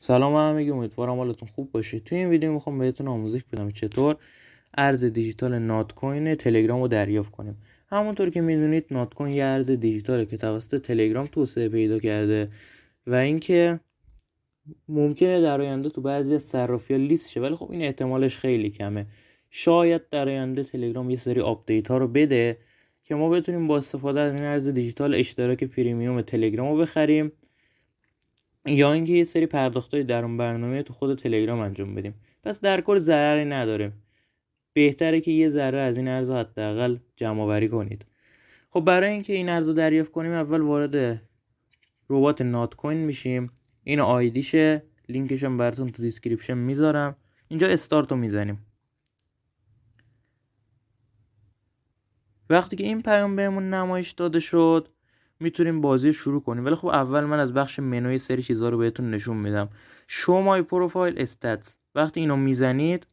سلام همگی، امیدوارم حالتون خوب باشه. توی این ویدیو میخوام بهتون آموزش بدم چطور ارز دیجیتال نات کوین تلگرام رو دریافت کنیم. همونطور که میدونید نات کوین یه ارز دیجیتاله که توسط تلگرام توسعه پیدا کرده و اینکه ممکنه در آینده تو بعضی از صرافی‌ها لیست شه، ولی خب این احتمالش خیلی کمه. شاید در آینده تلگرام یه سری آپدیت ها رو بده که ما بتونیم با استفاده از این ارز دیجیتال اشتراک پریمیوم تلگرام رو بخریم یا اینکه یه سری پرداختای درون برنامه تو خود تلگرام انجام بدیم. پس در کل ضرری نداره. بهتره که یه ذره از این ارز حداقل جمع آوری کنید. خب برای اینکه این ارز رو دریافت کنیم اول وارد ربات نات کوین میشیم. این آیدیشه، لینکش هم براتون تو دیسکریپشن میذارم. اینجا استارت رو میزنیم. وقتی که این پیام بهمون نمایش داده شد میتونیم بازی رو شروع کنیم، ولی خب اول من از بخش منوی سری چیزا رو بهتون نشون میدم. شو مای پروفایل استاتس، وقتی اینو میزنید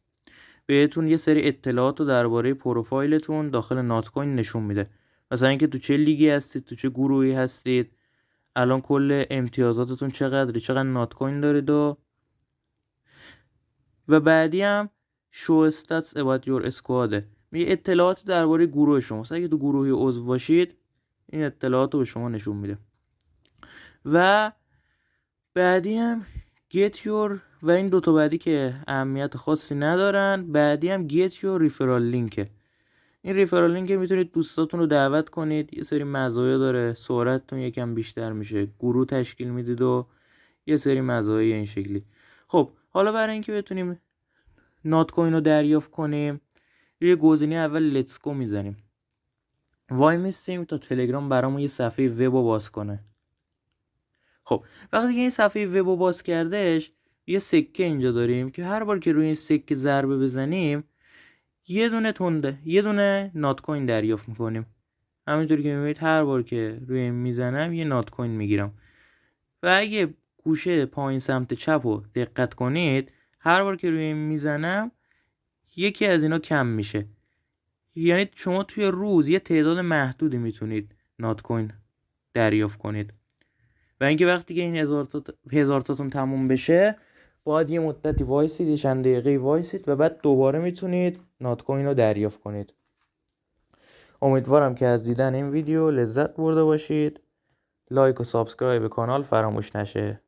بهتون یه سری اطلاعات رو درباره پروفایلتون داخل نات کوین نشون میده. مثلا اینکه تو چه لیگی هستید، تو چه گروهی هستید، الان کل امتیازاتتون چقدر نات کوین دارید و بعدی هم شو استاتس about your squad، میگه اطلاعات درباره گروه شما. مثلا اگه تو گروهی عضو باشید این اطلاعات رو به شما نشون میده. و بعدی هم get your، و این دوتا بعدی که اهمیت خاصی ندارن، بعدی هم get your referral link. این ریفرال لینک میتونید دوستاتون رو دعوت کنید، یه سری مزایا داره، سرعتتون یکم بیشتر میشه، گروه تشکیل میدید و یه سری مزایای این شکلی. خب حالا برای اینکه بتونیم نات کوین رو دریافت کنیم یه گزینه اول لیتس گو میزنیم. وای میستیم تا تلگرام برامون یه صفحه وب رو باز کنه. خب وقتی که این صفحه وب رو باز کردش یه سکه اینجا داریم که هر بار که روی این سکه ضربه بزنیم یه دونه نات کوین دریافت میکنیم. همینطوری که میبینید هر بار که روی این میزنم یه نات کوین میگیرم. و اگه گوشه پایین سمت چپ رو دقت کنید هر بار که روی این میزنم یکی از اینا کم میشه. یعنی شما توی روز یه تعداد محدودی میتونید نات کوین دریافت کنید. و اینکه وقتی که این هزار تاتون تموم بشه باید یه مدتی وایسید، یه چند دقیقه وایسید و بعد دوباره میتونید نات کوین رو دریافت کنید. امیدوارم که از دیدن این ویدیو لذت برده باشید. لایک و سابسکرایب کانال فراموش نشه.